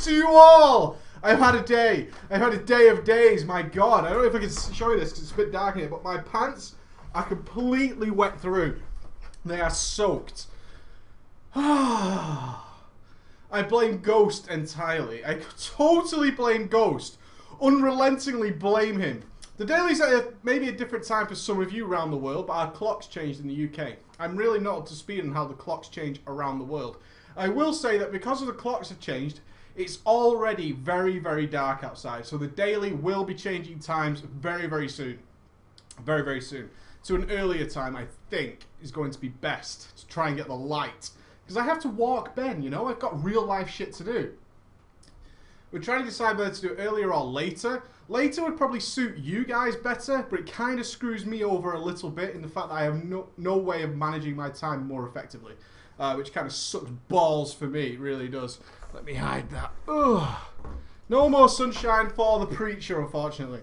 to you all! I've had a day. I've had a day of days. My God. I don't know if I can show you this because it's a bit dark in here, but my pants are completely wet through. They are soaked. I blame Ghost entirely. I totally blame Ghost. Unrelentingly blame him. The daily's at maybe a different time for some of you around the world, but our clocks changed in the UK. I'm really not up to speed on how the clocks change around the world. I will say that because of the clocks have changed, it's already very, very dark outside. So the daily will be changing times very, very soon. Very, very soon. To an earlier time, I think, is going to be best to try and get the light. Because I have to walk Ben, you know? I've got real life shit to do. We're trying to decide whether to do it earlier or later. Later would probably suit you guys better, but it kind of screws me over a little bit in the fact that I have no way of managing my time more effectively. Which kind of sucks balls for me, it really does. Let me hide that. Ugh. No more sunshine for the preacher, unfortunately.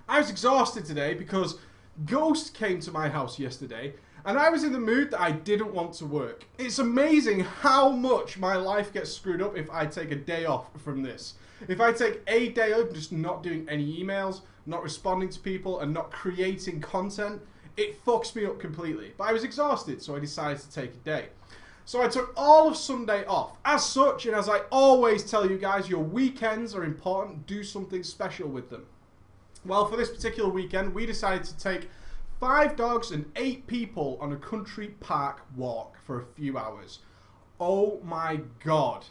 I was exhausted today because Ghost came to my house yesterday, and I was in the mood that I didn't want to work. It's amazing how much my life gets screwed up if I take a day off from this. If I take a day off, just not doing any emails, not responding to people, and not creating content, it fucks me up completely. But I was exhausted, so I decided to take a day. So I took all of Sunday off. As such, and as I always tell you guys, your weekends are important. Do something special with them. Well, for this particular weekend, we decided to take 5 dogs and 8 people on a country park walk for a few hours. Oh my God.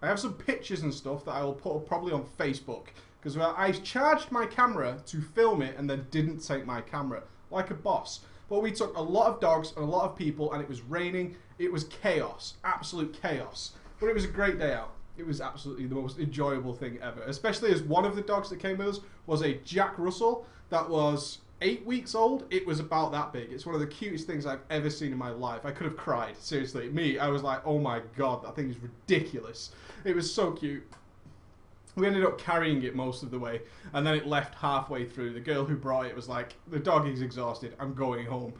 I have some pictures and stuff that I will put up probably on Facebook. Because I charged my camera to film it and then didn't take my camera. Like a boss. But we took a lot of dogs and a lot of people, and it was raining. It was chaos. Absolute chaos. But it was a great day out. It was absolutely the most enjoyable thing ever. Especially as one of the dogs that came with us was a Jack Russell that was 8 weeks old. It was about that big. It's one of the cutest things I've ever seen in my life. I could have cried. Seriously. Me, I was like, oh my God, that thing is ridiculous. It was so cute. We ended up carrying it most of the way, and then it left halfway through. The girl who brought it was like, the dog is exhausted, I'm going home.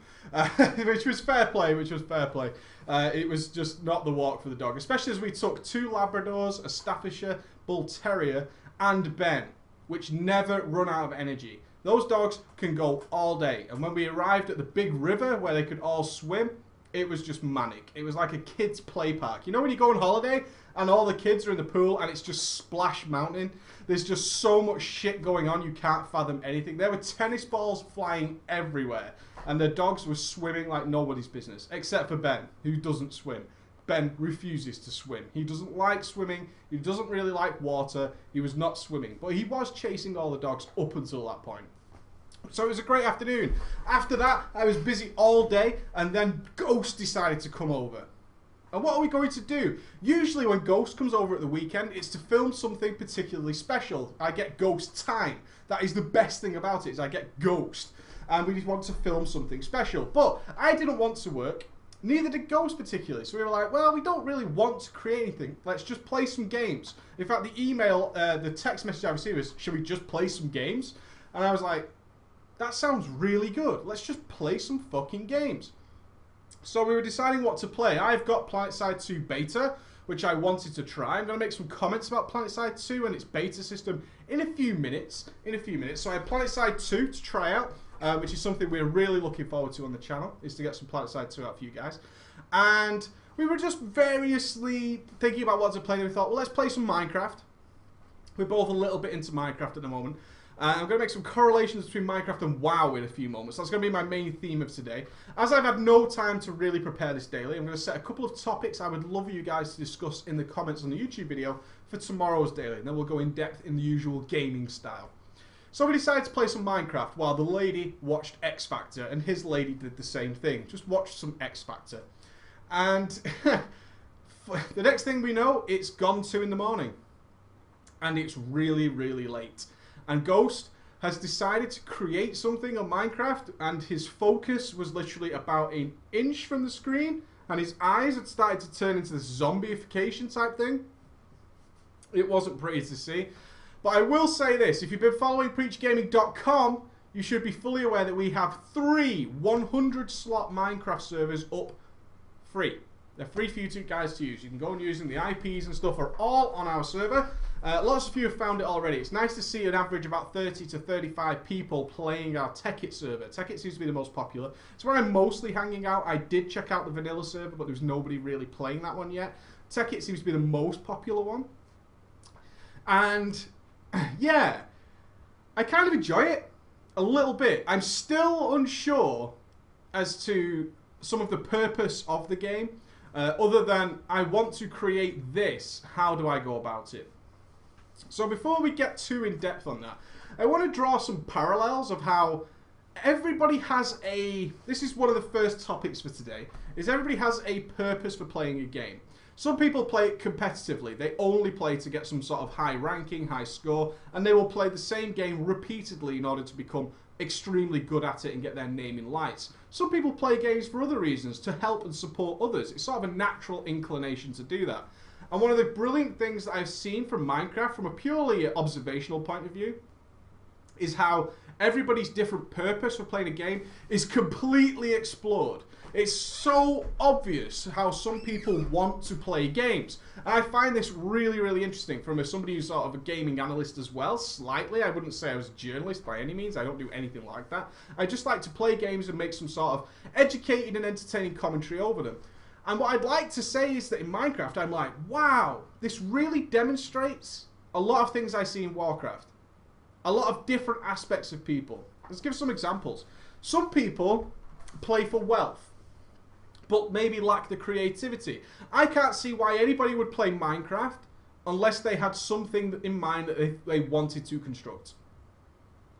Which was fair play, it was just not the walk for the dog, especially as we took 2 Labradors, a Staffordshire Bull Terrier, and Ben, which never run out of energy. Those dogs can go all day, and when we arrived at the big river where they could all swim, it was just manic. It was like a kid's play park. You know when you go on holiday and all the kids are in the pool and it's just Splash Mountain? There's just so much shit going on, you can't fathom anything. There were tennis balls flying everywhere, and the dogs were swimming like nobody's business, except for Ben, who doesn't swim. Ben refuses to swim. He doesn't like swimming. He doesn't really like water. He was not swimming, but he was chasing all the dogs up until that point. So it was a great afternoon. After that, I was busy all day, and then Ghost decided to come over. And what are we going to do? Usually when Ghost comes over at the weekend, it's to film something particularly special. I get Ghost time. That is the best thing about it, is I get Ghost. And we just want to film something special. But I didn't want to work. Neither did Ghost particularly. So we were like, well, we don't really want to create anything. Let's just play some games. In fact, the text message I received was, should we just play some games? And I was like, that sounds really good. Let's just play some fucking games. So we were deciding what to play. I've got PlanetSide 2 Beta, which I wanted to try. I'm going to make some comments about PlanetSide 2 and its beta system in a few minutes. So I have PlanetSide 2 to try out, which is something we're really looking forward to on the channel, is to get some PlanetSide 2 out for you guys. And we were just variously thinking about what to play, and we thought, well, let's play some Minecraft. We're both a little bit into Minecraft at the moment. I'm going to make some correlations between Minecraft and WoW in a few moments. That's going to be my main theme of today. As I've had no time to really prepare this daily, I'm going to set a couple of topics I would love you guys to discuss in the comments on the YouTube video for tomorrow's daily. And then we'll go in depth in the usual gaming style. So we decided to play some Minecraft while the lady watched X Factor, and his lady did the same thing. Just watched some X Factor. And the next thing we know, it's gone 2 in the morning. And it's really, really late. And Ghost has decided to create something on Minecraft, and his focus was literally about an inch from the screen, and his eyes had started to turn into this zombification type thing. It wasn't pretty to see. But I will say this, if you've been following PreachGaming.com, you should be fully aware that we have 3 100-slot Minecraft servers up free. They're free for you guys to use. You can go and use them. The IPs and stuff are all on our server. Lots of you have found it already. It's nice to see an average about 30 to 35 people playing our Tekkit server. Tekkit seems to be the most popular. It's where I'm mostly hanging out. I did check out the vanilla server, but there's nobody really playing that one yet. Tekkit seems to be the most popular one. And yeah, I kind of enjoy it a little bit. I'm still unsure as to some of the purpose of the game. Other than I want to create this, how do I go about it? So before we get too in depth on that, I want to draw some parallels of how everybody has this is one of the first topics for today, is everybody has a purpose for playing a game. Some people play it competitively. They only play to get some sort of high ranking, high score, and they will play the same game repeatedly in order to become extremely good at it and get their name in lights. Some people play games for other reasons, to help and support others. It's sort of a natural inclination to do that. And one of the brilliant things that I've seen from Minecraft, from a purely observational point of view, is how everybody's different purpose for playing a game is completely explored. It's so obvious how some people want to play games. And I find this really, really interesting from somebody who's sort of a gaming analyst as well, slightly. I wouldn't say I was a journalist by any means. I don't do anything like that. I just like to play games and make some sort of educated and entertaining commentary over them. And what I'd like to say is that in Minecraft, I'm like, wow, this really demonstrates a lot of things I see in Warcraft. A lot of different aspects of people. Let's give some examples. Some people play for wealth, but maybe lack the creativity. I can't see why anybody would play Minecraft unless they had something in mind that they wanted to construct.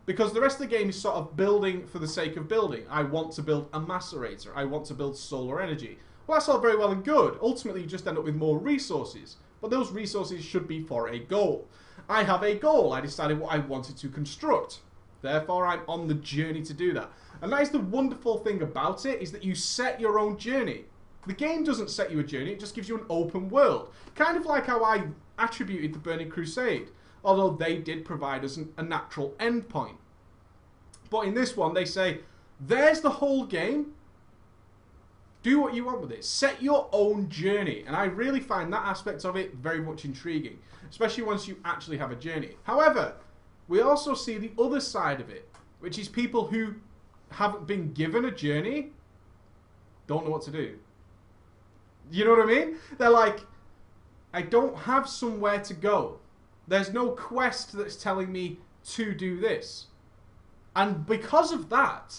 Because the rest of the game is sort of building for the sake of building. I want to build a macerator. I want to build solar energy. Well, that's all very well and good. Ultimately, you just end up with more resources. But those resources should be for a goal. I have a goal. I decided what I wanted to construct. Therefore, I'm on the journey to do that. And that is the wonderful thing about it, is that you set your own journey. The game doesn't set you a journey, it just gives you an open world. Kind of like how I attributed the Burning Crusade, although they did provide us a natural endpoint. But in this one, they say, there's the whole game. Do what you want with it. Set your own journey. And I really find that aspect of it very much intriguing, especially once you actually have a journey. However, we also see the other side of it, which is people who haven't been given a journey, don't know what to do. You know what I mean? They're like, I don't have somewhere to go. There's no quest that's telling me to do this. And because of that,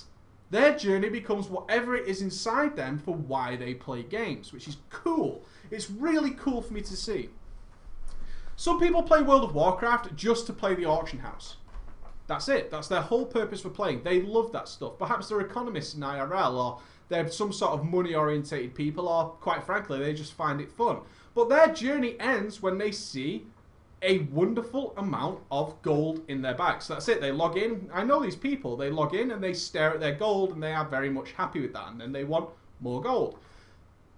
their journey becomes whatever it is inside them for why they play games, which is cool. It's really cool for me to see. Some people play World of Warcraft just to play the auction house. That's it. That's their whole purpose for playing. They love that stuff. Perhaps they're economists in IRL, or they're some sort of money-orientated people, or quite frankly, they just find it fun. But their journey ends when they see a wonderful amount of gold in their bag. So that's it. They log in. I know these people. They log in and they stare at their gold, and they are very much happy with that, and then they want more gold.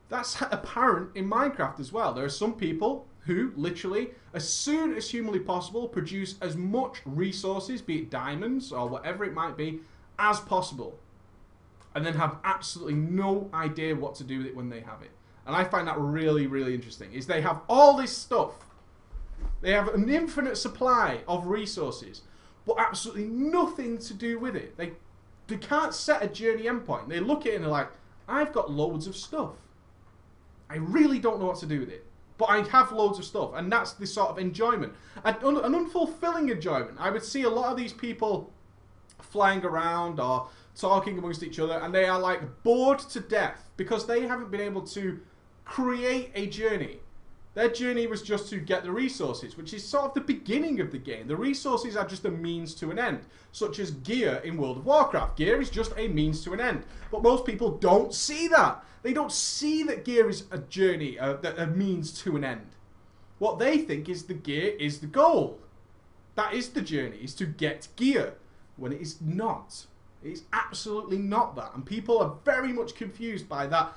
That's apparent in Minecraft as well. There are some people who literally, as soon as humanly possible, produce as much resources, be it diamonds or whatever it might be, as possible. And then have absolutely no idea what to do with it when they have it. And I find that really, really interesting, is they have all this stuff. They have an infinite supply of resources, but absolutely nothing to do with it. They can't set a journey endpoint. They look at it and they're like, I've got loads of stuff. I really don't know what to do with it. But I have loads of stuff, and that's the sort of enjoyment. An unfulfilling enjoyment. I would see a lot of these people flying around or talking amongst each other, and they are like bored to death because they haven't been able to create a journey. Their journey was just to get the resources, which is sort of the beginning of the game. The resources are just a means to an end, such as gear in World of Warcraft. Gear is just a means to an end. But most people don't see that. They don't see that gear is a journey, a means to an end. What they think is the gear is the goal. That is the journey, is to get gear, when it is not. It is absolutely not that. And people are very much confused by that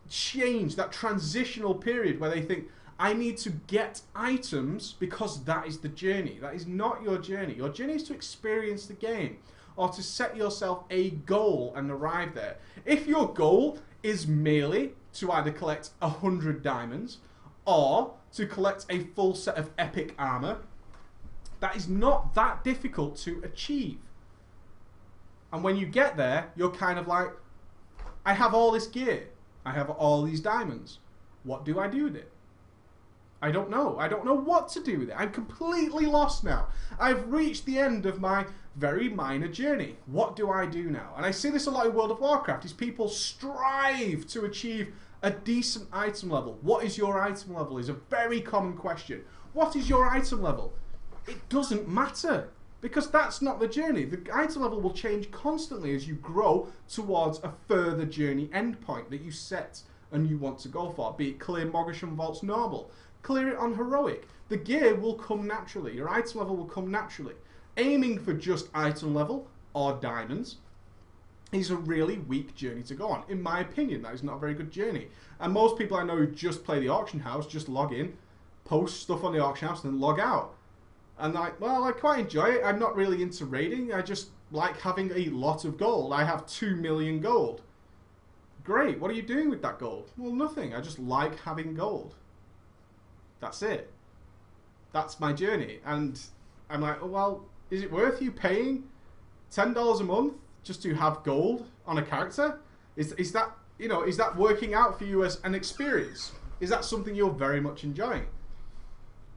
change, that transitional period where they think, I need to get items because that is the journey. That is not your journey. Your journey is to experience the game, or to set yourself a goal and arrive there. If your goal is merely to either collect 100 diamonds or to collect a full set of epic armor. That is not that difficult to achieve. And when you get there, you're kind of like, I have all this gear. I have all these diamonds. What do I do with it? I don't know. I don't know what to do with it. I'm completely lost now. I've reached the end of my very minor journey. What do I do now? And I see this a lot in World of Warcraft, is people strive to achieve a decent item level. What is your item level is a very common question. What is your item level? It doesn't matter, because that's not the journey. The item level will change constantly as you grow towards a further journey endpoint that you set and you want to go for. Be it clear Mogoshon Vaults normal, clear it on heroic. The gear will come naturally. Your item level will come naturally. Aiming for just item level or diamonds is a really weak journey to go on. In my opinion, that is not a very good journey. And most people I know who just play the auction house just log in, post stuff on the auction house, and then log out. And like, well, I quite enjoy it. I'm not really into raiding. I just like having a lot of gold. I have 2 million gold. Great. What are you doing with that gold? Well, nothing. I just like having gold. That's it. That's my journey. And I'm like, oh, well, is it worth you paying $10 a month just to have gold on a character? Is that, you know, is that working out for you as an experience? Is that something you're very much enjoying?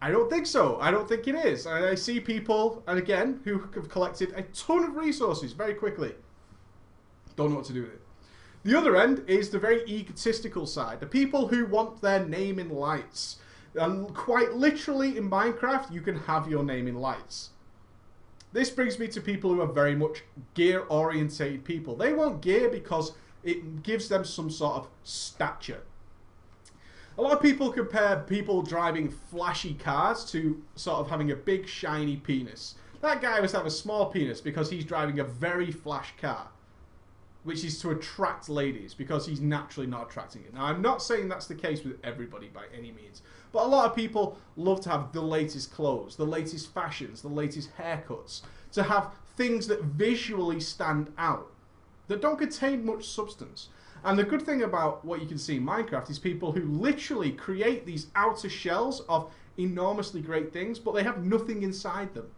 I don't think so. I don't think it is. And I see people, and again, who have collected a ton of resources very quickly. Don't know what to do with it. The other end is the very egotistical side. The people who want their name in lights. And quite literally in Minecraft, you can have your name in lights. This brings me to people who are very much gear-orientated people. They want gear because it gives them some sort of stature. A lot of people compare people driving flashy cars to sort of having a big shiny penis. That guy must have a small penis because he's driving a very flash car, which is to attract ladies because he's naturally not attracting it. Now, I'm not saying that's the case with everybody by any means, but a lot of people love to have the latest clothes, the latest fashions, the latest haircuts, to have things that visually stand out, that don't contain much substance. And the good thing about what you can see in Minecraft is people who literally create these outer shells of enormously great things, but they have nothing inside them.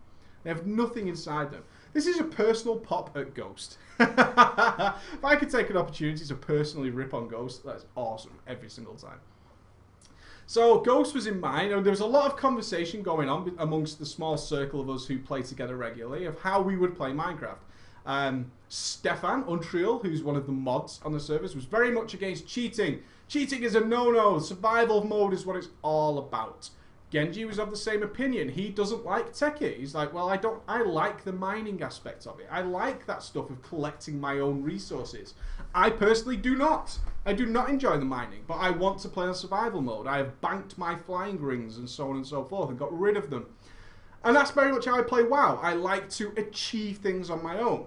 They have nothing inside them. This is a personal pop at Ghost. If I could take an opportunity to personally rip on Ghost, that's awesome every single time. So Ghost was in mind, and there was a lot of conversation going on amongst the small circle of us who play together regularly of how we would play Minecraft. Stefan Untrial, who's one of the mods on the servers, was very much against cheating. Cheating is a no-no. Survival mode is what it's all about. Genji was of the same opinion. He doesn't like Tekkit. He's like, well, I like the mining aspect of it. I like that stuff of collecting my own resources. I personally do not. I do not enjoy the mining, but I want to play on survival mode. I have banked my flying rings and so on and so forth and got rid of them. And that's very much how I play WoW. I like to achieve things on my own.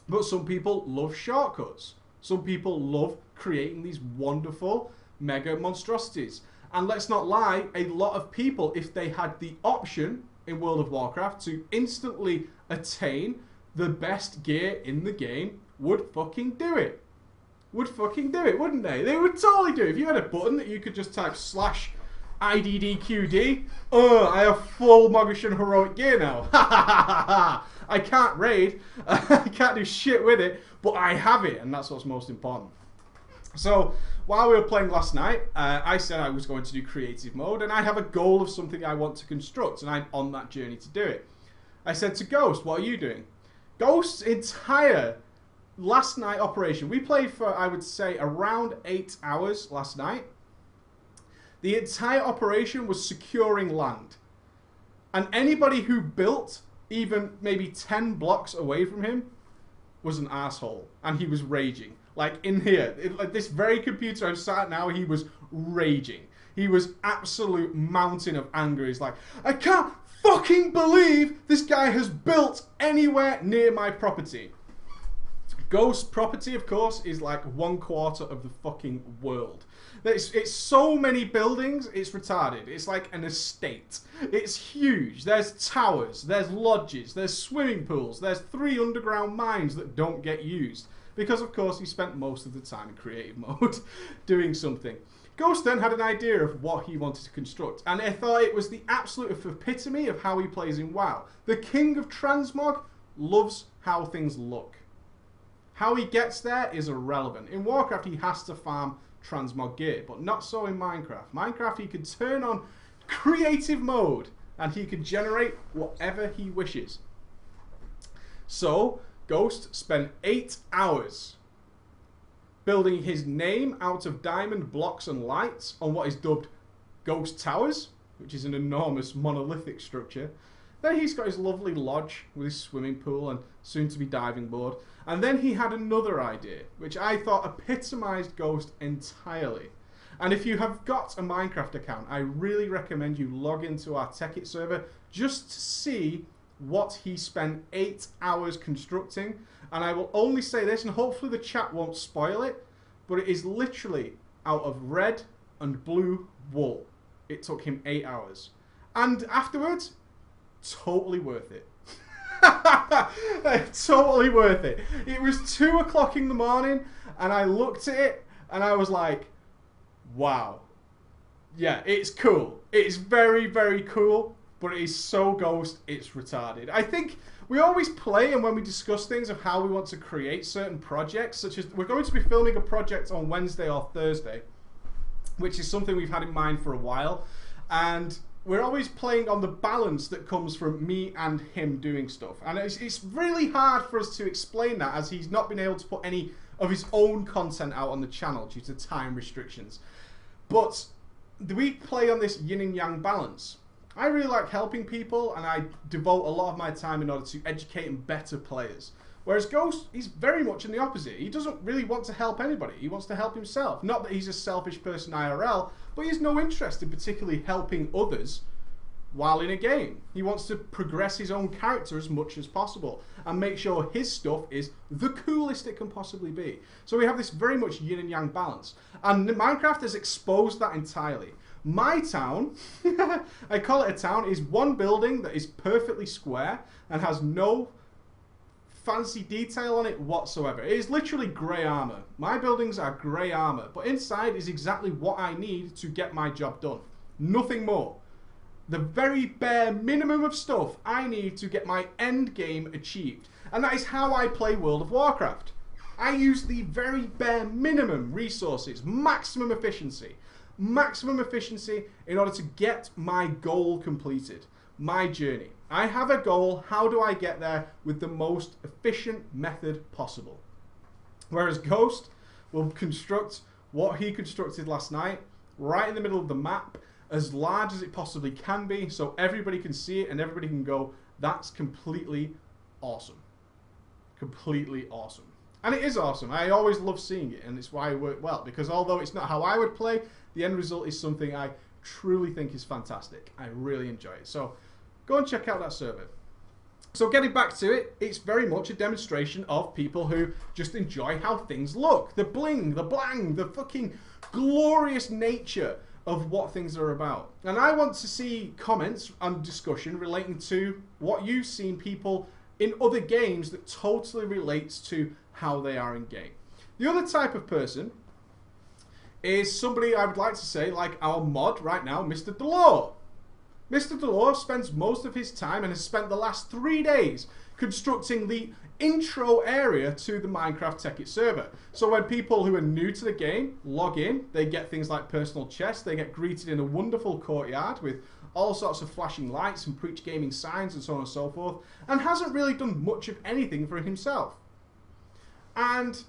But some people love shortcuts. Some people love creating these wonderful mega monstrosities. And let's not lie, a lot of people, if they had the option in World of Warcraft to instantly attain the best gear in the game, would fucking do it. Would fucking do it, wouldn't they? They would totally do it. If you had a button that you could just type /IDDQD, I have full Mogoshon heroic gear now. I can't raid, I can't do shit with it, but I have it, and that's what's most important. So, while we were playing last night, I said I was going to do creative mode, and I have a goal of something I want to construct, and I'm on that journey to do it. I said to Ghost, what are you doing? Ghost's entire last night operation, we played for, I would say, around 8 hours last night. The entire operation was securing land. And anybody who built even maybe 10 blocks away from him was an asshole. And he was raging. Like in here, like this very computer I'm sat at now, he was raging. He was absolute mountain of anger. He's like, I can't fucking believe this guy has built anywhere near my property. Ghost property, of course, is like 1/4 of the fucking world. It's so many buildings, it's retarded. It's like an estate. It's huge. There's towers, there's lodges, there's swimming pools, there's 3 underground mines that don't get used. Because, of course, he spent most of the time in creative mode doing something. Ghost then had an idea of what he wanted to construct, and I thought it was the absolute epitome of how he plays in WoW. The king of transmog loves how things look. How he gets there is irrelevant. In Warcraft, he has to farm transmog gear, but not so in Minecraft. Minecraft, he could turn on creative mode, and he could generate whatever he wishes. So, Ghost spent 8 hours building his name out of diamond blocks and lights on what is dubbed Ghost Towers, which is an enormous monolithic structure. Then he's got his lovely lodge with his swimming pool and soon-to-be diving board. And then he had another idea, which I thought epitomised Ghost entirely. And if you have got a Minecraft account, I really recommend you log into our Tekkit server just to see what he spent 8 hours constructing. And I will only say this, and hopefully the chat won't spoil it, but it is literally out of red and blue wool. It took him 8 hours. And afterwards, totally worth it. Totally worth it. It was 2 o'clock in the morning, and I looked at it, and I was like, wow. Yeah, it's cool. It's very, very cool, but it is so Ghost, it's retarded. I think we always play, and when we discuss things of how we want to create certain projects, such as we're going to be filming a project on Wednesday or Thursday, which is something we've had in mind for a while, and we're always playing on the balance that comes from me and him doing stuff. And it's really hard for us to explain that, as he's not been able to put any of his own content out on the channel due to time restrictions. But we play on this yin and yang balance. I really like helping people, and I devote a lot of my time in order to educate and better players. Whereas Ghost, he's very much in the opposite. He doesn't really want to help anybody. He wants to help himself. Not that he's a selfish person IRL, but he has no interest in particularly helping others while in a game. He wants to progress his own character as much as possible and make sure his stuff is the coolest it can possibly be. So we have this very much yin and yang balance. And Minecraft has exposed that entirely. My town, I call it a town, is one building that is perfectly square and has no fancy detail on it whatsoever. It is literally grey armour. My buildings are grey armour, but inside is exactly what I need to get my job done. Nothing more. The very bare minimum of stuff I need to get my end game achieved. And that is how I play World of Warcraft. I use the very bare minimum resources, maximum efficiency in order to get my goal completed, my journey. I have a goal, how do I get there with the most efficient method possible? Whereas Ghost will construct what he constructed last night, right in the middle of the map, as large as it possibly can be, so everybody can see it and everybody can go, that's completely awesome. Completely awesome. And it is awesome. I always love seeing it, and it's why it worked well, because although it's not how I would play, the end result is something I truly think is fantastic. I really enjoy it. So go and check out that server. So getting back to it, it's very much a demonstration of people who just enjoy how things look. The bling, the blang, the fucking glorious nature of what things are about. And I want to see comments and discussion relating to what you've seen people in other games that totally relates to how they are in game. The other type of person is somebody I would like to say, like our mod right now, Mr. Delore. Mr. Delore spends most of his time and has spent the last 3 days constructing the intro area to the Minecraft Tekkit server. So when people who are new to the game log in, they get things like personal chests, they get greeted in a wonderful courtyard with all sorts of flashing lights and Preach Gaming signs and so on and so forth, and hasn't really done much of anything for himself. And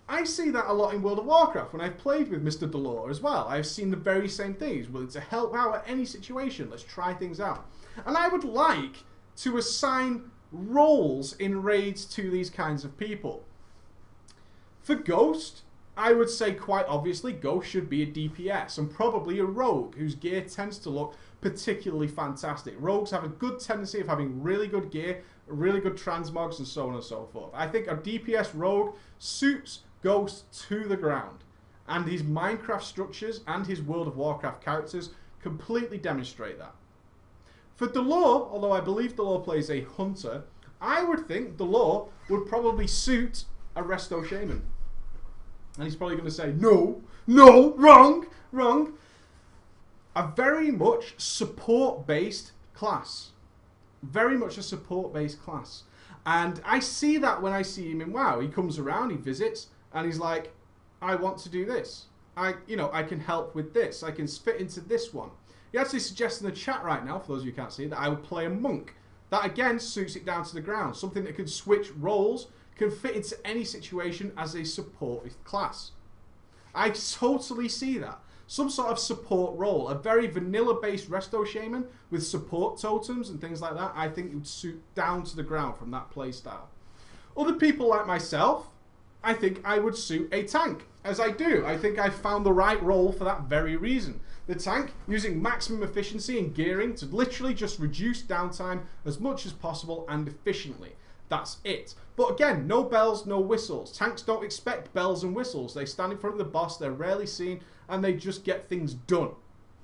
I see that a lot in World of Warcraft when I've played with Mr. Delore as well. I've seen the very same thing. He's willing to help out at any situation. Let's try things out. And I would like to assign roles in raids to these kinds of people. For Ghost, I would say quite obviously Ghost should be a DPS and probably a rogue whose gear tends to look particularly fantastic. Rogues have a good tendency of having really good gear, really good transmogs and so on and so forth. I think a DPS rogue suits Ghost to the ground. And his Minecraft structures and his World of Warcraft characters completely demonstrate that. For Delore, although I believe Delore plays a hunter, I would think Delore would probably suit a Resto Shaman. And he's probably going to say, no, wrong. A very much support-based class. Very much a support-based class. And I see that when I see him in WoW. He comes around, he visits, and he's like, I want to do this. I can help with this. I can fit into this one. He actually suggests in the chat right now, for those of you who can't see, that I would play a monk. That again suits it down to the ground. Something that can switch roles, can fit into any situation as a support class. I totally see that. Some sort of support role. A very vanilla-based Resto Shaman with support totems and things like that, I think it would suit down to the ground from that playstyle. Other people like myself, I think I would suit a tank. As I do. I think I found the right role for that very reason. The tank, using maximum efficiency and gearing to literally just reduce downtime as much as possible and efficiently. That's it. But again, no bells, no whistles. Tanks don't expect bells and whistles. They stand in front of the boss, they're rarely seen, and they just get things done.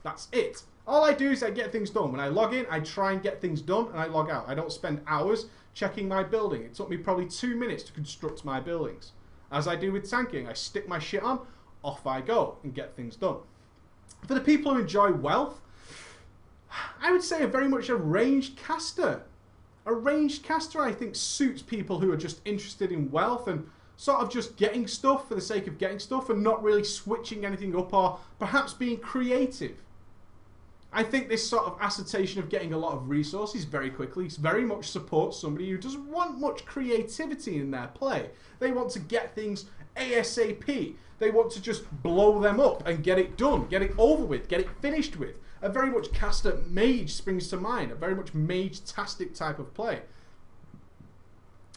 That's it. All I do is I get things done. When I log in, I try and get things done, and I log out. I don't spend hours checking my building. It took me probably 2 minutes to construct my buildings. As I do with tanking, I stick my shit on, off I go, and get things done. For the people who enjoy wealth, I would say very much a ranged caster. A ranged caster, I think, suits people who are just interested in wealth and sort of just getting stuff for the sake of getting stuff and not really switching anything up or perhaps being creative. I think this sort of assertion of getting a lot of resources very quickly very much supports somebody who doesn't want much creativity in their play. They want to get things ASAP. They want to just blow them up and get it done, get it over with, get it finished with. A very much caster mage springs to mind, a very much mage-tastic type of play.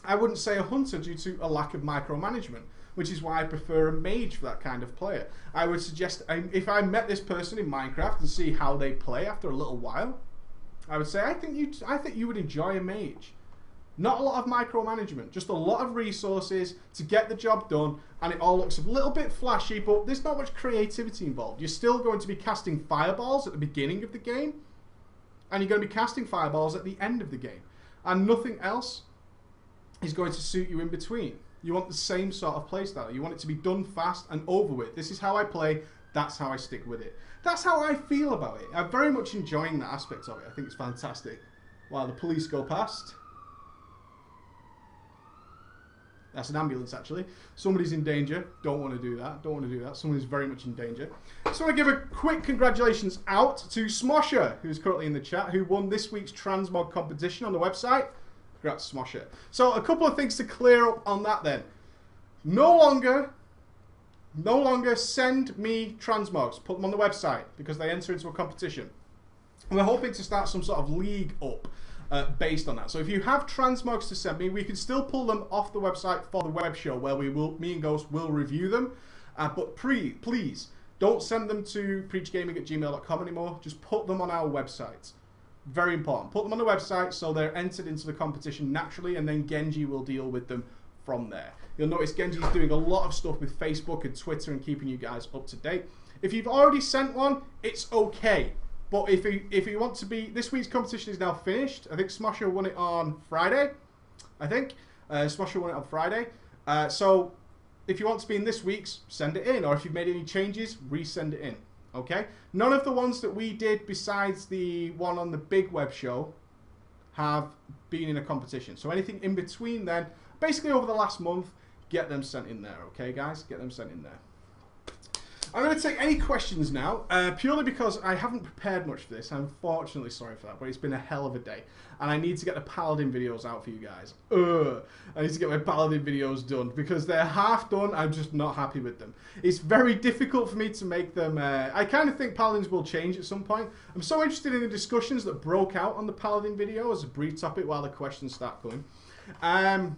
I wouldn't say a hunter due to a lack of micromanagement, which is why I prefer a mage for that kind of player. I would suggest, if I met this person in Minecraft and see how they play after a little while, I would say, I think you would enjoy a mage. Not a lot of micromanagement, just a lot of resources to get the job done, and it all looks a little bit flashy, but there's not much creativity involved. You're still going to be casting fireballs at the beginning of the game, and you're going to be casting fireballs at the end of the game, and nothing else is going to suit you in between. You want the same sort of playstyle. You want it to be done fast and over with. This is how I play, that's how I stick with it. That's how I feel about it. I'm very much enjoying that aspect of it. I think it's fantastic. While the police go past. That's an ambulance, actually. Somebody's in danger. Don't want to do that. Don't want to do that. Someone is very much in danger. So I give a quick congratulations out to Smosher, who's currently in the chat, who won this week's transmog competition on the website. Congrats, Smosher. So a couple of things to clear up on that then. No longer send me transmogs. Put them on the website because they enter into a competition. And we're hoping to start some sort of league up. Based on that. So if you have transmogs to send me, we can still pull them off the website for the web show where me and Ghost will review them. But please, don't send them to preachgaming@gmail.com anymore. Just put them on our website. Very important. Put them on the website so they're entered into the competition naturally, and then Genji will deal with them from there. You'll notice Genji's doing a lot of stuff with Facebook and Twitter and keeping you guys up to date. If you've already sent one, it's okay. But if you want to be... This week's competition is now finished. I think Smosher won it on Friday. Smosher won it on Friday. So if you want to be in this week's, send it in. Or if you've made any changes, resend it in. Okay? None of the ones that we did besides the one on the big web show have been in a competition. So anything in between then, basically over the last month, get them sent in there. Okay, guys? Get them sent in there. I'm going to take any questions now, purely because I haven't prepared much for this. I'm unfortunately sorry for that, but it's been a hell of a day. And I need to get the Paladin videos out for you guys. I need to get my Paladin videos done, because they're half done, I'm just not happy with them. It's very difficult for me to make them... I kind of think Paladins will change at some point. I'm so interested in the discussions that broke out on the Paladin video as a brief topic while the questions start coming. I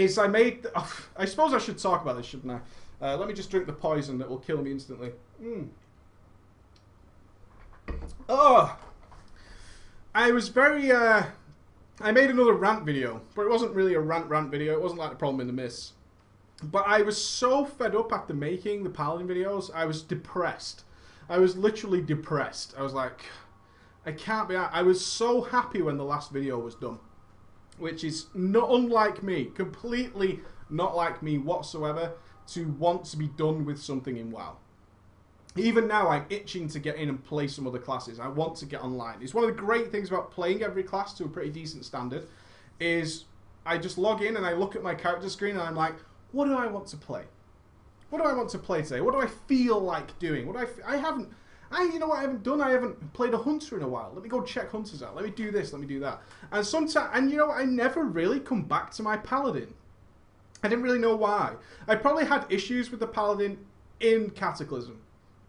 suppose I should talk about this, shouldn't I? Let me just drink the poison that will kill me instantly. Oh! I was very, I made another rant video, but it wasn't really a rant video. It wasn't like the problem in the miss. But I was so fed up after making the Paladin videos, I was depressed. I was literally depressed. I was like, I can't be... I was so happy when the last video was done. Which is not unlike me. Completely not like me whatsoever to want to be done with something in WoW. Even now, I'm itching to get in and play some other classes. I want to get online. It's one of the great things about playing every class to a pretty decent standard is I just log in and I look at my character screen and I'm like, what do I want to play? What do I want to play today? What do I feel like doing? You know what I haven't done? I haven't played a hunter in a while. Let me go check hunters out. Let me do this. Let me do that. And sometimes, and you know what? I never really come back to my paladin. I didn't really know why. I probably had issues with the paladin in Cataclysm,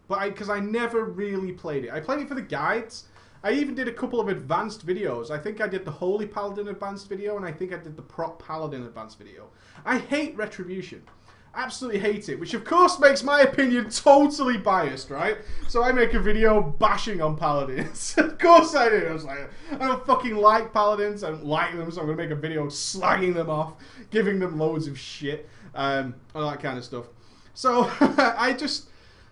but because I never really played it. I played it for the guides. I even did a couple of advanced videos. I think I did the Holy Paladin advanced video, and I think I did the Prot Paladin advanced video. I hate Retribution. Absolutely hate it, which of course makes my opinion totally biased, right? So I make a video bashing on Paladins. Of course I do. I was like, I don't fucking like Paladins. I don't like them, so I'm going to make a video slagging them off, giving them loads of shit, all that kind of stuff. So I just...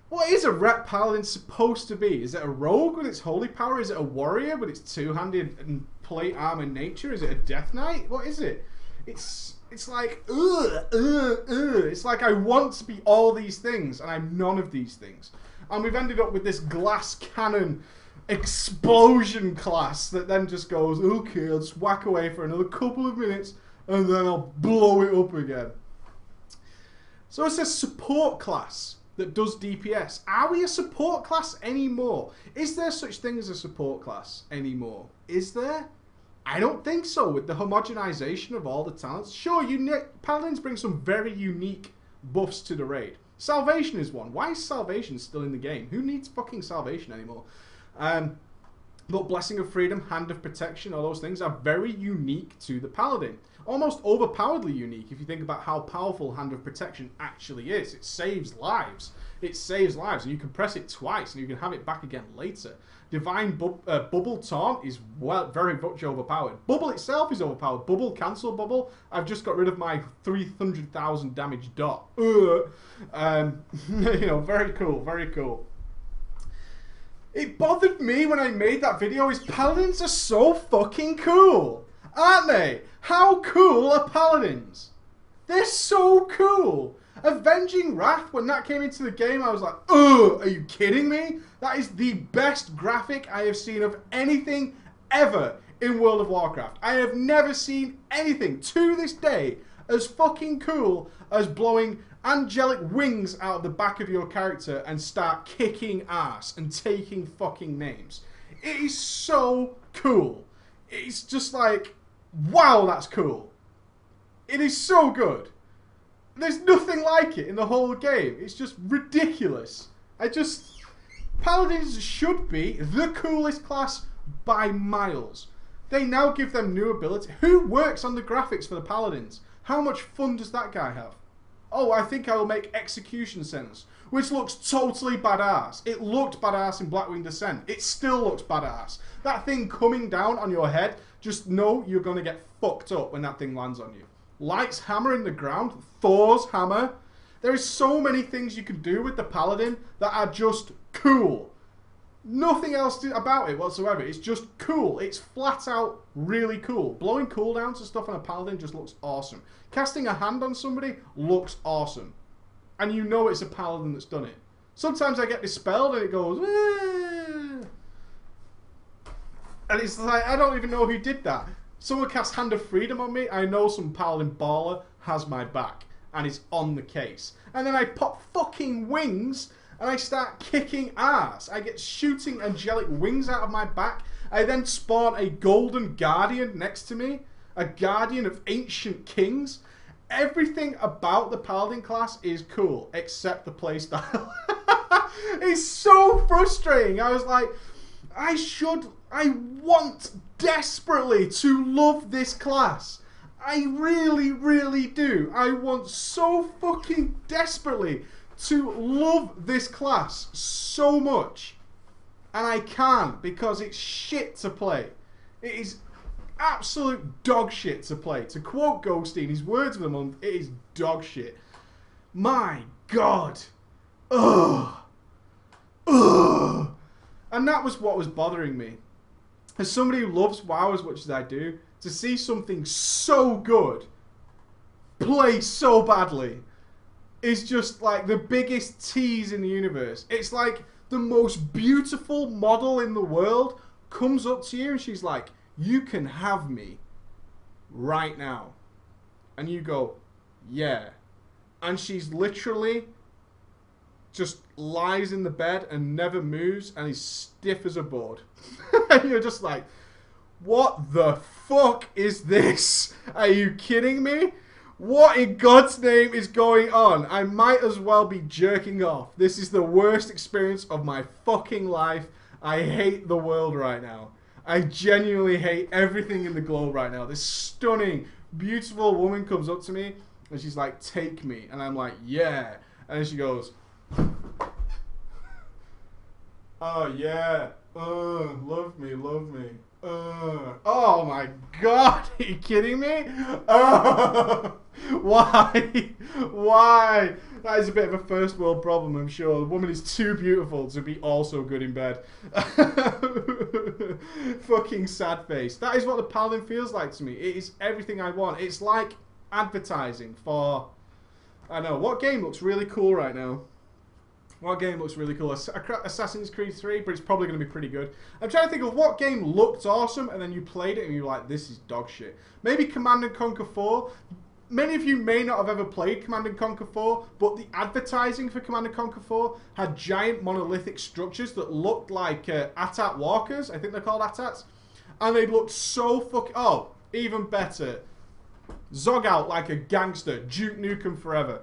What is a Ret Paladin supposed to be? Is it a rogue with its holy power? Is it a warrior with its two-handed and plate armor nature? Is it a death knight? What is it? It's like, It's like I want to be all these things, and I'm none of these things. And we've ended up with this glass cannon explosion class that then just goes, okay, I'll just whack away for another couple of minutes, and then I'll blow it up again. So it's a support class that does DPS. Are we a support class anymore? Is there such thing as a support class anymore? Is there? I don't think so, with the homogenization of all the talents. Sure, Paladins bring some very unique buffs to the raid. Salvation is one. Why is Salvation still in the game? Who needs fucking Salvation anymore? But Blessing of Freedom, Hand of Protection, all those things are very unique to the Paladin. Almost overpoweredly unique if you think about how powerful Hand of Protection actually is. It saves lives. It saves lives, and you can press it twice and you can have it back again later. Divine Bubble Taunt is very much overpowered. Bubble itself is overpowered. Bubble, cancel Bubble. I've just got rid of my 300,000 damage dot. You know, very cool, very cool. It bothered me when I made that video is Paladins are so fucking cool. Aren't they? How cool are Paladins? They're so cool. Avenging Wrath, when that came into the game, I was like, ugh, are you kidding me? That is the best graphic I have seen of anything ever in World of Warcraft. I have never seen anything to this day as fucking cool as blowing angelic wings out of the back of your character and start kicking ass and taking fucking names. It is so cool. It's just like, wow, that's cool. It is so good. There's nothing like it in the whole game. It's just ridiculous. Paladins should be the coolest class by miles. They now give them new ability. Who works on the graphics for the Paladins? How much fun does that guy have? Oh, I think I will make Execution Sentence, which looks totally badass. It looked badass in Blackwing Descent. It still looks badass. That thing coming down on your head, just know you're going to get fucked up when that thing lands on you. Light's hammer in the ground, Thor's hammer. There is so many things you can do with the Paladin that are just cool. Nothing else about it whatsoever. It's just cool. It's flat out really cool. Blowing cooldowns and stuff on a Paladin just looks awesome. Casting a hand on somebody looks awesome. And you know it's a Paladin that's done it. Sometimes I get dispelled and it goes, eh. And it's like, I don't even know who did that. Someone cast Hand of Freedom on me. I know some Paladin baller has my back and is on the case. And then I pop fucking wings and I start kicking ass. I get shooting angelic wings out of my back. I then spawn a golden guardian next to me. A guardian of ancient kings. Everything about the Paladin class is cool, except the playstyle. It's so frustrating. I was like, I want desperately to love this class. I really, really do. I want so fucking desperately to love this class so much. And I can't because it's shit to play. It is absolute dog shit to play. To quote Ghosty in his words of the month, it is dog shit. My God. Ugh. Ugh. And that was what was bothering me. As somebody who loves WoW as much as I do, to see something so good play so badly is just like the biggest tease in the universe. It's like the most beautiful model in the world comes up to you and she's like, you can have me right now. And you go, yeah. And she's literally just lies in the bed and never moves and is stiff as a board. And you're just like, what the fuck is this? Are you kidding me? What in God's name is going on? I might as well be jerking off. This is the worst experience of my fucking life. I hate the world right now. I genuinely hate everything in the globe right now. This stunning, beautiful woman comes up to me and she's like, take me. And I'm like, yeah. And then she goes, oh yeah. Love me, love me. Oh my God, are you kidding me? Why? Why? That is a bit of a first world problem, I'm sure. The woman is too beautiful to be also good in bed. Fucking sad face. That is what the Paladin feels like to me. It is everything I want. It's like advertising for... I know. What game looks really cool right now? What game looks really cool? Assassin's Creed 3, but it's probably going to be pretty good. I'm trying to think of what game looked awesome and then you played it and you're like, this is dog shit. Maybe Command & Conquer 4. Many of you may not have ever played Command & Conquer 4, but the advertising for Command & Conquer 4 had giant monolithic structures that looked like AT-AT walkers. I think they're called AT-ATs. And they looked so fucking... Oh, even better. Zog out like a gangster. Duke Nukem Forever.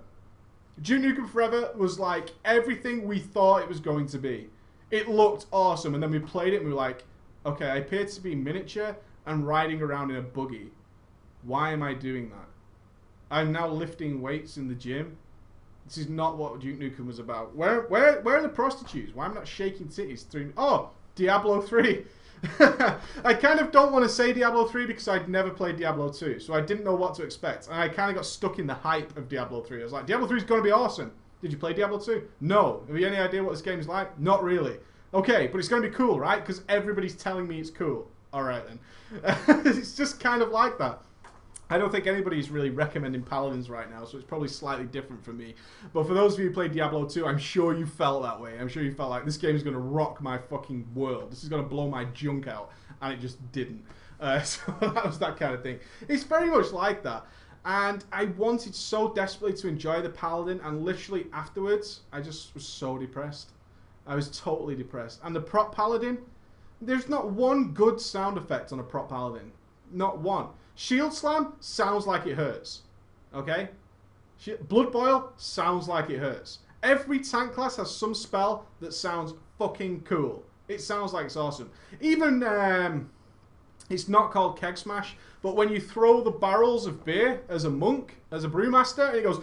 Duke Nukem Forever was like everything we thought it was going to be. It looked awesome, and then we played it and we were like, okay, I appear to be miniature and riding around in a buggy. Why am I doing that? I'm now lifting weights in the gym. This is not what Duke Nukem was about. Where are the prostitutes? Why am I not shaking titties through... Oh, Diablo 3. I kind of don't want to say Diablo 3 because I'd never played Diablo 2, so I didn't know what to expect. And I kind of got stuck in the hype of Diablo 3. I was like, Diablo 3 is going to be awesome. Did you play Diablo 2? No. Have you any idea what this game is like? Not really. Okay, but it's going to be cool, right? Because everybody's telling me it's cool. Alright then. It's just kind of like that. I don't think anybody's really recommending Paladins right now, so it's probably slightly different for me. But for those of you who played Diablo 2, I'm sure you felt that way. I'm sure you felt like this game is going to rock my fucking world. This is going to blow my junk out. And it just didn't. So that was that kind of thing. It's very much like that. And I wanted so desperately to enjoy the Paladin, and literally afterwards, I just was so depressed. I was totally depressed. And the prop Paladin, there's not one good sound effect on a prop Paladin. Not one. Shield Slam sounds like it hurts. Okay? Blood Boil sounds like it hurts. Every tank class has some spell that sounds fucking cool. It sounds like it's awesome. Even, it's not called Keg Smash, but when you throw the barrels of beer as a monk, as a brewmaster, and it goes...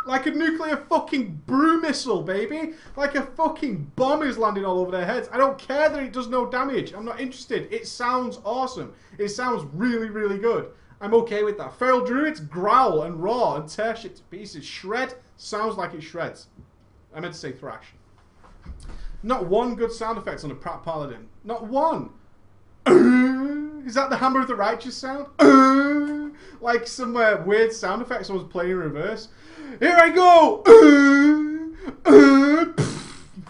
like a nuclear fucking brew missile, baby. Like a fucking bomb is landing all over their heads. I don't care that it does no damage. I'm not interested. It sounds awesome. It sounds really, really good. I'm okay with that. Feral Druids growl and roar and tear shit to pieces. Shred sounds like it shreds. I meant to say thrash. Not one good sound effect on a Pratt Paladin. Not one. Is that the Hammer of the Righteous sound? Like some weird sound effects I was playing in reverse. Here I go!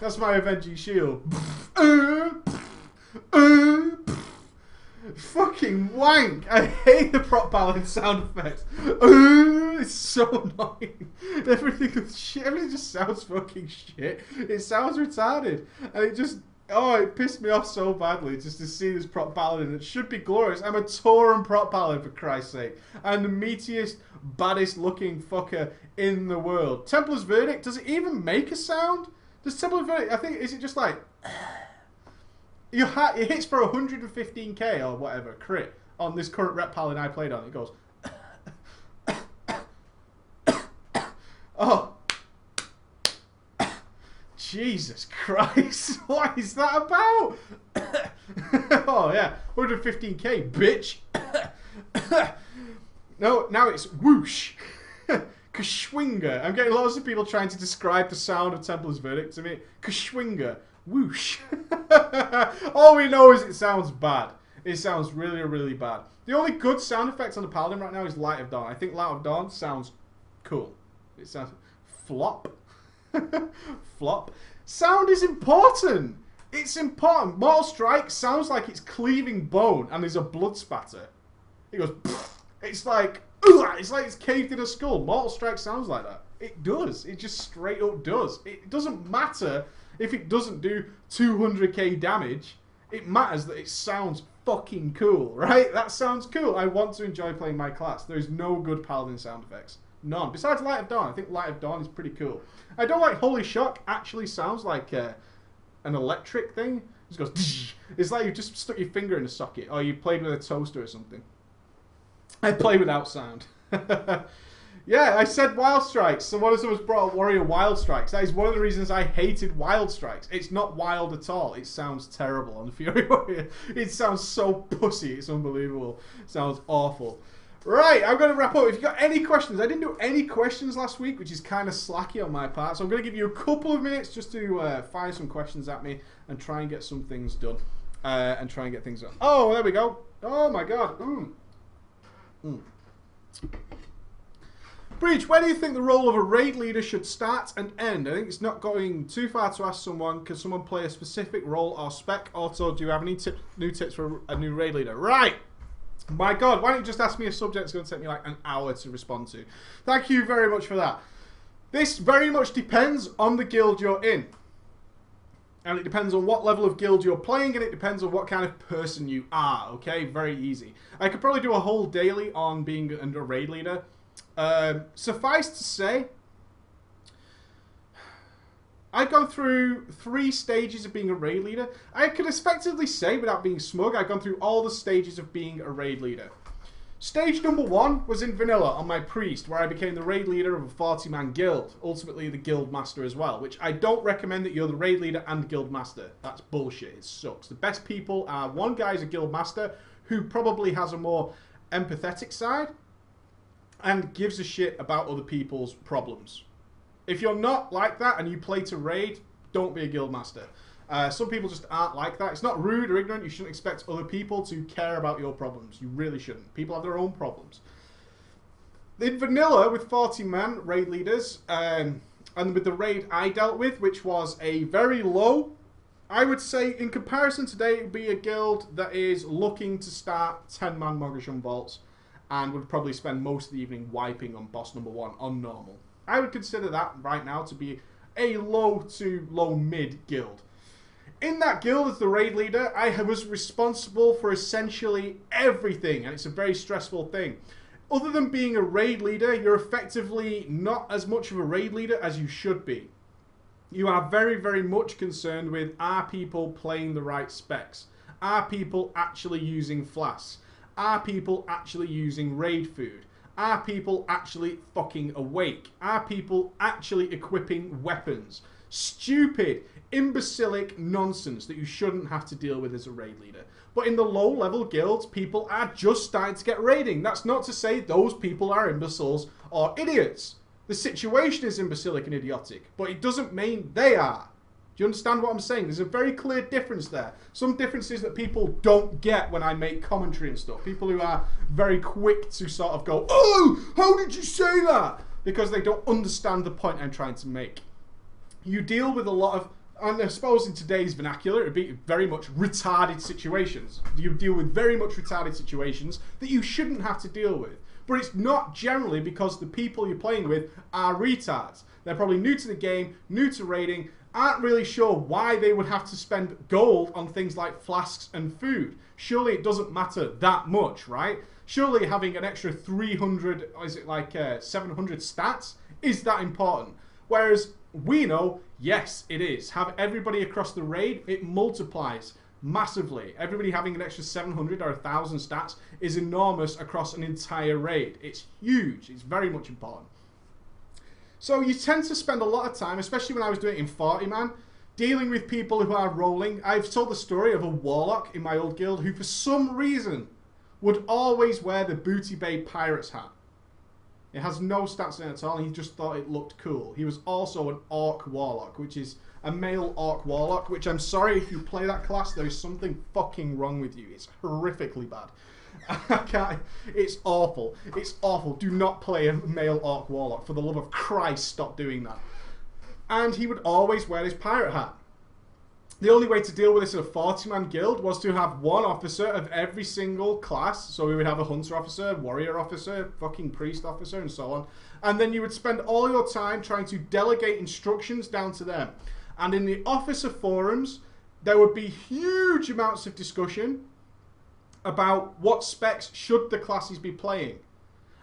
That's my Avenging Shield. Fucking wank! I hate the prop Paladin sound effects. It's so annoying. Everything just sounds fucking shit. It sounds retarded. And it just... Oh, it pissed me off so badly just to see this prop Paladin. It should be glorious. I'm a Tauren prop Paladin, for Christ's sake. I'm the meatiest, baddest looking fucker in the world. Templar's Verdict, does it even make a sound? Does Templar's Verdict, I think, is it just like... it hits for 115k or whatever, crit, on this current rep Paladin I played on. It goes... Oh... Jesus Christ, what is that about? Oh yeah, 115k, bitch. No, now it's whoosh. Kashwinga. I'm getting lots of people trying to describe the sound of Templar's Verdict to me. Kashwinga. Whoosh. All we know is it sounds bad. It sounds really, really bad. The only good sound effect on the Paladin right now is Light of Dawn. I think Light of Dawn sounds cool. It sounds... Flop. Flop. Sound is important. It's important. Mortal Strike sounds like it's cleaving bone and there's a blood spatter. It goes... Pfft. It's like... It's like it's caved in a skull. Mortal Strike sounds like that. It does. It just straight up does. It doesn't matter if it doesn't do 200k damage. It matters that it sounds fucking cool, right? That sounds cool. I want to enjoy playing my class. There's no good Paladin sound effects. None. Besides Light of Dawn. I think Light of Dawn is pretty cool. I don't like Holy Shock. Actually sounds like an electric thing. It just goes... It's like you just stuck your finger in a socket. Or you played with a toaster or something. I play without sound. Yeah, I said Wild Strikes. So one of us brought up Warrior Wild Strikes. That is one of the reasons I hated Wild Strikes. It's not wild at all. It sounds terrible on Fury Warrior. It sounds so pussy. It's unbelievable. It sounds awful. Right, I'm going to wrap up. If you've got any questions, I didn't do any questions last week, which is kind of slacky on my part. So I'm going to give you a couple of minutes just to fire some questions at me and try and get some things done. And try and get things done. Oh, there we go. Oh my god. Breach, where do you think the role of a raid leader should start and end? I think it's not going too far to ask someone, can someone play a specific role or spec? Also, do you have any new tips for a new raid leader? Right! My god, why don't you just ask me a subject that's going to take me like an hour to respond to? Thank you very much for that. This very much depends on the guild you're in. And it depends on what level of guild you're playing, and it depends on what kind of person you are, okay? Very easy. I could probably do a whole daily on being a raid leader. Suffice to say, I've gone through 3 stages of being a raid leader. I could effectively say, without being smug, I've gone through all the stages of being a raid leader. Stage number 1 was in Vanilla on my Priest, where I became the raid leader of a 40-man guild. Ultimately, the guild master as well, which I don't recommend that you're the raid leader and guild master. That's bullshit. It sucks. The best people are, one guy is a guild master who probably has a more empathetic side and gives a shit about other people's problems. If you're not like that and you play to raid, don't be a guild master. Some people just aren't like that. It's not rude or ignorant. You shouldn't expect other people to care about your problems. You really shouldn't. People have their own problems. In Vanilla, with 40-man raid leaders, and with the raid I dealt with, which was a very low, I would say, in comparison today, it would be a guild that is looking to start 10-man Mogashun vaults and would probably spend most of the evening wiping on boss number 1 on normal. I would consider that right now to be a low to low-mid guild. In that guild as the raid leader, I was responsible for essentially everything, and it's a very stressful thing. Other than being a raid leader, you're effectively not as much of a raid leader as you should be. You are very, very much concerned with, are people playing the right specs? Are people actually using flasks? Are people actually using raid food? Are people actually fucking awake? Are people actually equipping weapons? Stupid, imbecilic nonsense that you shouldn't have to deal with as a raid leader. But in the low-level guilds, people are just starting to get raiding. That's not to say those people are imbeciles or idiots. The situation is imbecilic and idiotic, but it doesn't mean they are. Do you understand what I'm saying? There's a very clear difference there. Some differences that people don't get when I make commentary and stuff. People who are very quick to sort of go, oh, how did you say that? Because they don't understand the point I'm trying to make. You deal with a lot of, and I suppose in today's vernacular, it would be very much retarded situations. You deal with very much retarded situations that you shouldn't have to deal with. But it's not generally because the people you're playing with are retards. They're probably new to the game, new to raiding, aren't really sure why they would have to spend gold on things like flasks and food. Surely it doesn't matter that much, right? Surely having an extra 300, or is it like 700 stats, is that important? Whereas we know, yes, it is. Have everybody across the raid, it multiplies massively. Everybody having an extra 700 or 1,000 stats is enormous across an entire raid. It's huge. It's very much important. So you tend to spend a lot of time, especially when I was doing it in 40-man, dealing with people who are rolling. I've told the story of a warlock in my old guild who for some reason would always wear the Booty Bay Pirates hat. It has no stats in it at all, and he just thought it looked cool. He was also an Orc Warlock, which is a male Orc Warlock, which I'm sorry if you play that class, there is something fucking wrong with you. It's horrifically bad. I can't, it's awful. It's awful. Do not play a male Orc Warlock. For the love of Christ, stop doing that. And he would always wear his pirate hat. The only way to deal with this in a 40-man guild was to have one officer of every single class. So we would have a hunter officer, warrior officer, fucking priest officer, and so on. And then you would spend all your time trying to delegate instructions down to them. And in the officer forums, there would be huge amounts of discussion about what specs should the classes be playing.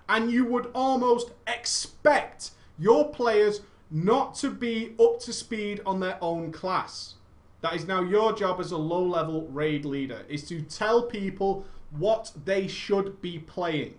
And you would almost expect your players not to be up to speed on their own class. That is now your job as a low-level raid leader, is to tell people what they should be playing.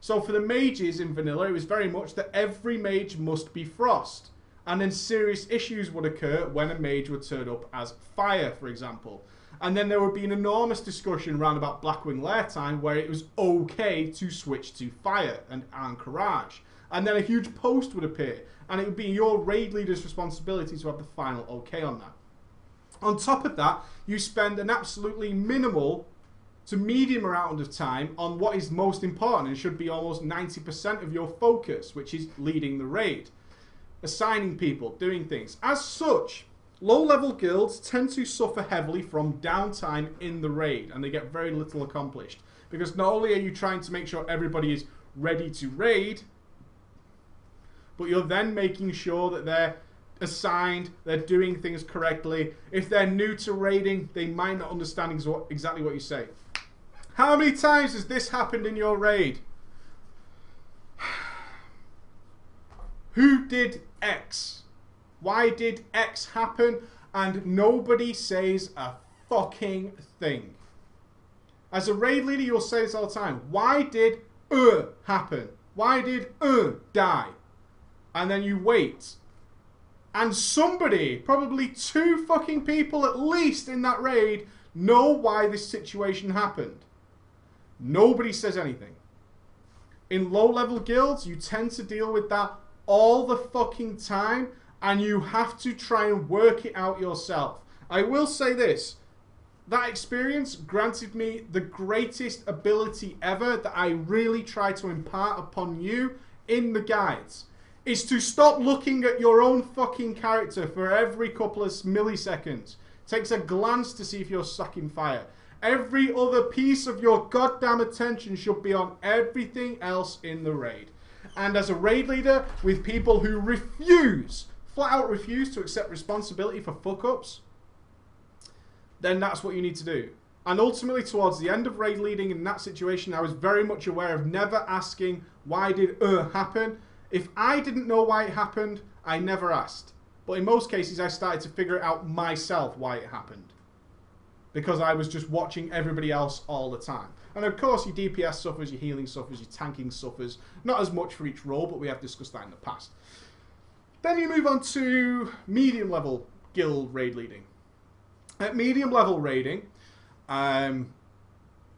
So for the mages in vanilla, it was very much that every mage must be frost. And then serious issues would occur when a mage would turn up as fire, for example. And then there would be an enormous discussion around about Blackwing Lair time where it was okay to switch to fire and Anchorage. And then a huge post would appear, and it would be your raid leader's responsibility to have the final okay on that. On top of that, you spend an absolutely minimal to medium amount of time on what is most important and should be almost 90% of your focus, which is leading the raid, assigning people, doing things. As such, low-level guilds tend to suffer heavily from downtime in the raid, and they get very little accomplished. Because not only are you trying to make sure everybody is ready to raid, but you're then making sure that they're assigned, they're doing things correctly. If they're new to raiding, they might not understand exactly what you say. How many times has this happened in your raid? Who did X? Why did X happen? And nobody says a fucking thing. As a raid leader, you'll say this all the time. Why did happen? Why did die? And then you wait. And somebody, probably 2 fucking people at least in that raid, know why this situation happened. Nobody says anything. In low-level guilds, you tend to deal with that all the fucking time, and you have to try and work it out yourself. I will say this. That experience granted me the greatest ability ever that I really try to impart upon you in the guides. Is to stop looking at your own fucking character for every couple of milliseconds. It takes a glance to see if you're sucking fire. Every other piece of your goddamn attention should be on everything else in the raid. And as a raid leader with people who flat out refuse to accept responsibility for fuck-ups, then that's what you need to do. And ultimately, towards the end of raid leading in that situation, I was very much aware of never asking, why did happen? If I didn't know why it happened, I never asked. But in most cases, I started to figure it out myself why it happened. Because I was just watching everybody else all the time. And of course, your DPS suffers, your healing suffers, your tanking suffers. Not as much for each role, but we have discussed that in the past. Then you move on to medium level guild raid leading. At medium level raiding,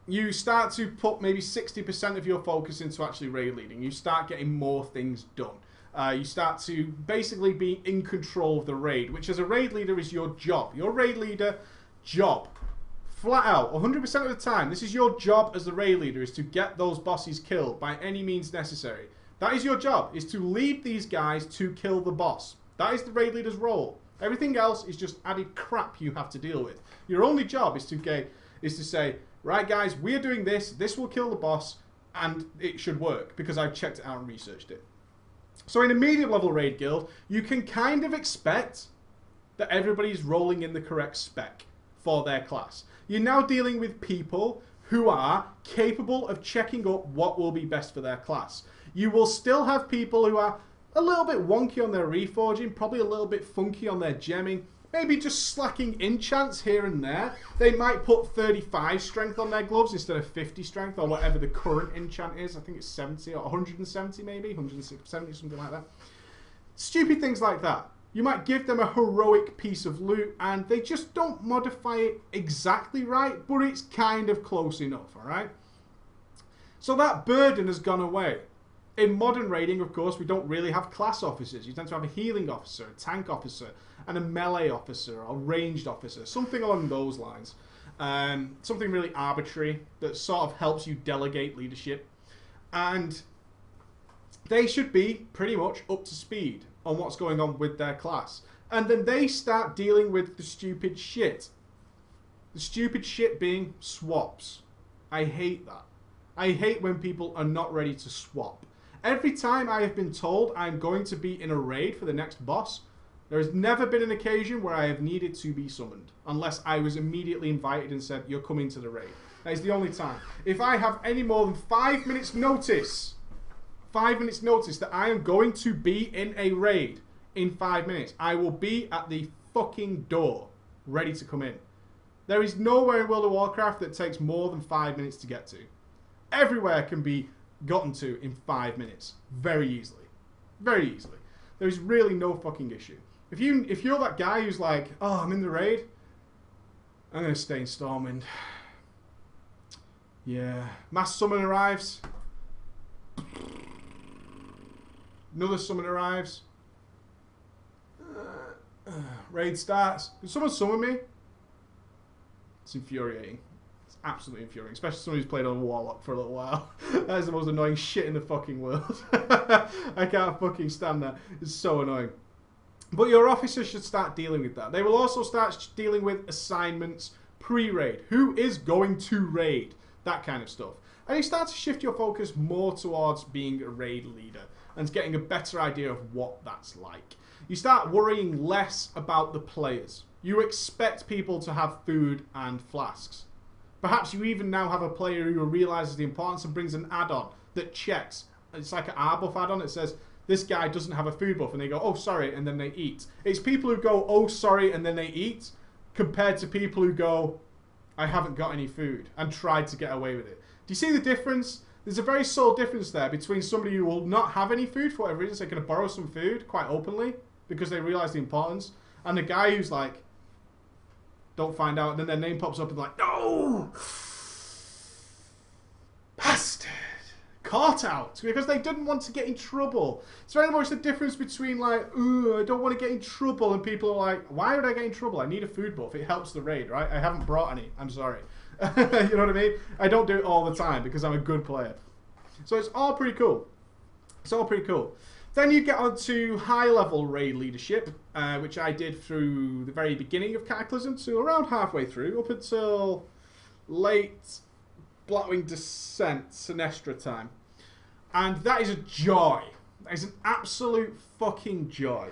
you start to put maybe 60% of your focus into actually raid leading. You start getting more things done. You start to basically be in control of the raid, which as a raid leader is your job. Your raid leader job, flat out, 100% of the time, this is your job as the raid leader, is to get those bosses killed by any means necessary. That is your job, is to lead these guys to kill the boss. That is the raid leader's role. Everything else is just added crap you have to deal with. Your only job is to say, right guys, we're doing this, this will kill the boss, and it should work, because I've checked it out and researched it. So in a medium level raid guild, you can kind of expect that everybody's rolling in the correct spec for their class. You're now dealing with people who are capable of checking up what will be best for their class. You will still have people who are a little bit wonky on their reforging, probably a little bit funky on their gemming, maybe just slacking enchants here and there. They might put 35 strength on their gloves instead of 50 strength, or whatever the current enchant is. I think it's 70 or 170 maybe, 170, something like that. Stupid things like that. You might give them a heroic piece of loot and they just don't modify it exactly right, but it's kind of close enough, alright? So that burden has gone away. In modern raiding, of course, we don't really have class officers. You tend to have a healing officer, a tank officer, and a melee officer or ranged officer, something along those lines. Something really arbitrary that sort of helps you delegate leadership. And they should be pretty much up to speed on what's going on with their class. And then they start dealing with the stupid shit. The stupid shit being swaps. I hate that. I hate when people are not ready to swap. Every time I have been told I'm going to be in a raid for the next boss, there has never been an occasion where I have needed to be summoned. Unless I was immediately invited and said, you're coming to the raid. That is the only time. If I have any more than 5 minutes notice, 5 minutes notice that I am going to be in a raid in 5 minutes, I will be at the fucking door, ready to come in. There is nowhere in World of Warcraft that takes more than 5 minutes to get to. Everywhere can be gotten to in 5 minutes. Very easily. Very easily. There is really no fucking issue. If you're that guy who's like, oh, I'm in the raid, I'm going to stay in Stormwind. Yeah. Mass summon arrives. Another summon arrives. Raid starts. Can someone summon me? It's infuriating. It's absolutely infuriating. Especially someone who's played on Warlock for a little while. That is the most annoying shit in the fucking world. I can't fucking stand that. It's so annoying. But your officers should start dealing with that. They will also start dealing with assignments pre-raid. Who is going to raid? That kind of stuff. And you start to shift your focus more towards being a raid leader and getting a better idea of what that's like. You start worrying less about the players. You expect people to have food and flasks. Perhaps you even now have a player who realizes the importance and brings an add-on that checks. It's like an R-buff add-on. It says, this guy doesn't have a food buff. And they go, oh, sorry, and then they eat. It's people who go, oh, sorry, and then they eat, compared to people who go, I haven't got any food, and tried to get away with it. Do you see the difference? There's a very subtle difference there between somebody who will not have any food for whatever reason, so they're going to borrow some food quite openly because they realize the importance, and the guy who's like, don't find out, and then their name pops up and like, no! Bastard! Caught out! Because they didn't want to get in trouble. It's very much the difference between like, ooh, I don't want to get in trouble, and people are like, why would I get in trouble? I need a food buff. It helps the raid, right? I haven't brought any. I'm sorry. You know what I mean? I don't do it all the time because I'm a good player. So it's all pretty cool. It's all pretty cool. Then you get on to high-level raid leadership, which I did through the very beginning of Cataclysm to around halfway through, up until late Blackwing Descent, Sinestra time. And that is a joy. That is an absolute fucking joy.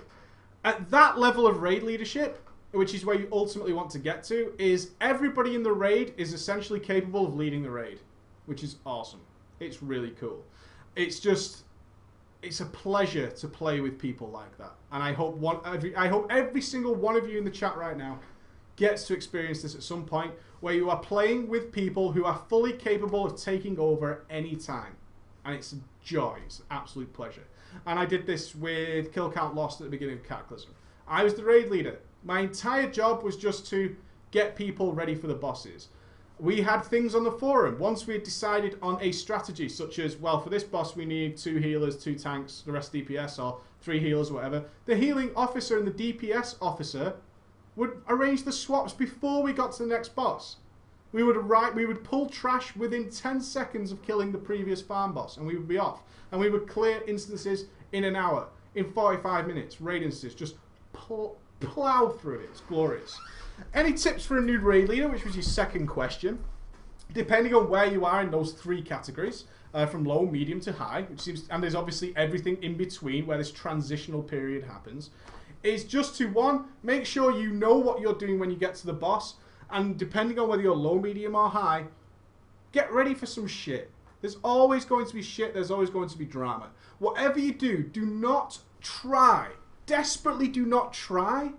At that level of raid leadership, which is where you ultimately want to get to, is everybody in the raid is essentially capable of leading the raid, which is awesome. It's really cool. It's just, it's a pleasure to play with people like that. And I hope every single one of you in the chat right now gets to experience this at some point, where you are playing with people who are fully capable of taking over any time. And it's a joy. It's an absolute pleasure. And I did this with Kill Count Lost at the beginning of Cataclysm. I was the raid leader. My entire job was just to get people ready for the bosses. We had things on the forum. Once we had decided on a strategy, such as, well, for this boss we need 2 healers, 2 tanks, the rest DPS, or 3 healers, whatever. The healing officer and the DPS officer would arrange the swaps before we got to the next boss. We would pull trash within 10 seconds of killing the previous farm boss, and we would be off. And we would clear instances in an hour, in 45 minutes, raid instances, just plow through it. It's glorious. Any tips for a new raid leader, which was your second question? Depending on where you are in those 3 categories, from low, medium to high, which seems, and there's obviously everything in between where this transitional period happens, is just to, 1, make sure you know what you're doing when you get to the boss, and depending on whether you're low, medium, or high, get ready for some shit. There's always going to be shit, there's always going to be drama. Whatever you do, do not try, desperately do not try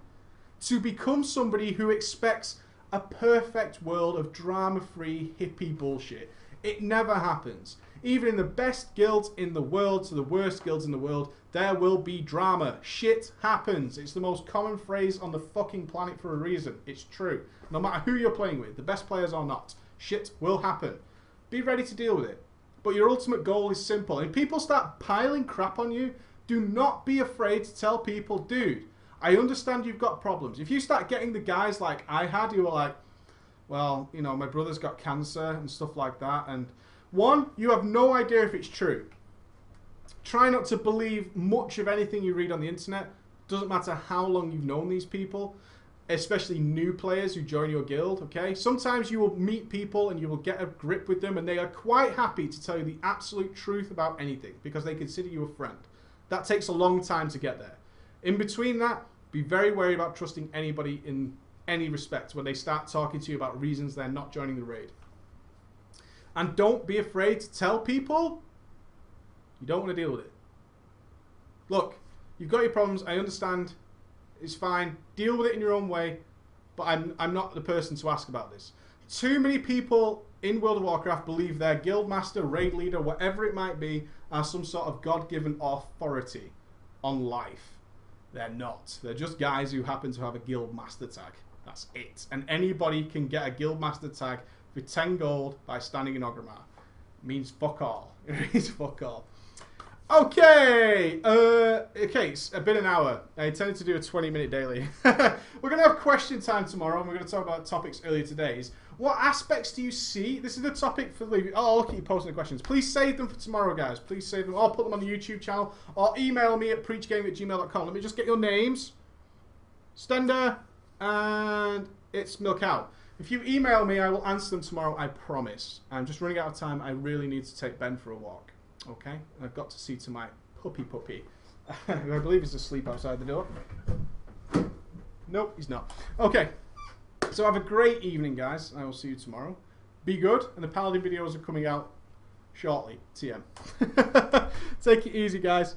to become somebody who expects a perfect world of drama-free hippie bullshit. It never happens. Even in the best guilds in the world to the worst guilds in the world, there will be drama. Shit happens. It's the most common phrase on the fucking planet for a reason. It's true. No matter who you're playing with, the best players or not, shit will happen. Be ready to deal with it. but your ultimate goal is simple. And people start piling crap on you, do not be afraid to tell people, dude, I understand you've got problems. If you start getting the guys like I had who are like, well, you know, my brother's got cancer and stuff like that, and one, you have no idea if it's true. Try not to believe much of anything you read on the internet. Doesn't matter how long you've known these people, especially new players who join your guild, okay? Sometimes you will meet people and you will get a grip with them and they are quite happy to tell you the absolute truth about anything because they consider you a friend. That takes a long time to get there. In between that, be very wary about trusting anybody in any respect when they start talking to you about reasons they're not joining the raid. And don't be afraid to tell people you don't want to deal with it. Look, you've got your problems, I understand. It's fine. Deal with it in your own way, but I'm not the person to ask about this. Too many people in World of Warcraft believe their guild master, raid leader, whatever it might be, are some sort of God-given authority on life. They're not. They're just guys who happen to have a guild master tag. That's it. And anybody can get a guild master tag for 10 gold by standing in Orgrimmar. It means fuck all. It means fuck all. Okay, okay, it's been an hour. I intended to do a 20-minute daily. We're going to have question time tomorrow, and we're going to talk about topics earlier today. What aspects do you see? This is the topic for the... Oh, look at you posting the questions. Please save them for tomorrow, guys. Please save them. Or put them on the YouTube channel, or email me at preachgaming@gmail.com. Let me just get your names. Stender, and it's Milkow. If you email me, I will answer them tomorrow, I promise. I'm just running out of time. I really need to take Ben for a walk. Okay, I've got to see to my puppy, who I believe is asleep outside the door. Nope, he's not. Okay, so have a great evening, guys. I will see you tomorrow. Be good, and the Paladin videos are coming out shortly. TM. Take it easy, guys.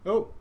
Oh.